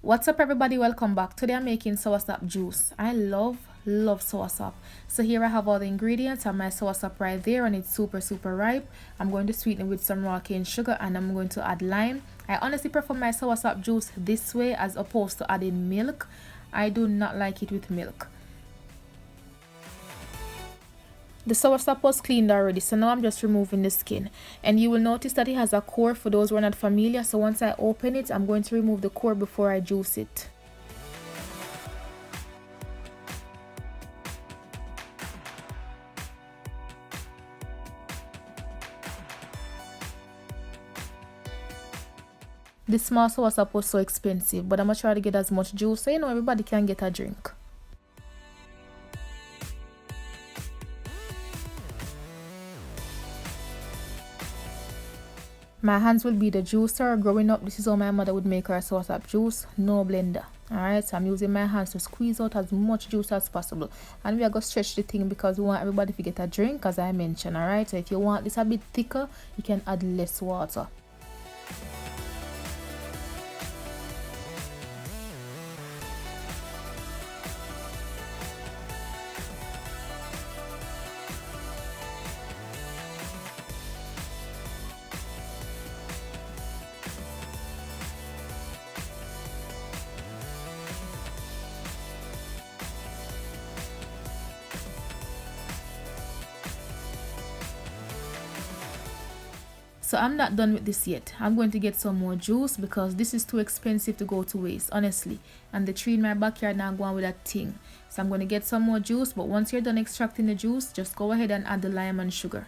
What's up everybody, welcome back. Today I'm making soursop juice. I love soursop. So here I have all the ingredients and my soursop right there, and it's super ripe. I'm going to sweeten it with some raw cane sugar and I'm going to add lime. I honestly prefer my soursop juice this way as opposed to adding milk. I do not like it with milk. The soursop was cleaned already, so now I'm just removing the skin. And you will notice that it has a core for those who are not familiar. So once I open it, I'm going to remove the core before I juice it. This small soursop was so expensive, but I'm going to try to get as much juice so everybody can get a drink. My hands will be the juicer. Growing up, this is how my mother would make her soursop juice, no blender. Alright, so I'm using my hands to squeeze out as much juice as possible. And we are going to stretch the thing because we want everybody to get a drink, as I mentioned. Alright, so if you want this a bit thicker, you can add less water. So I'm not done with this yet. I'm going to get some more juice because this is too expensive to go to waste, honestly. And the tree in my backyard now going with that thing. So I'm going to get some more juice, but once you're done extracting the juice, just go ahead and add the lime and sugar.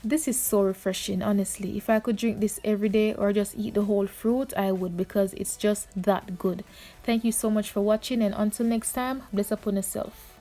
This is so refreshing, honestly. If I could drink this every day or just eat the whole fruit, I would, because it's just that good. Thank you so much for watching, and until next time, bless upon yourself.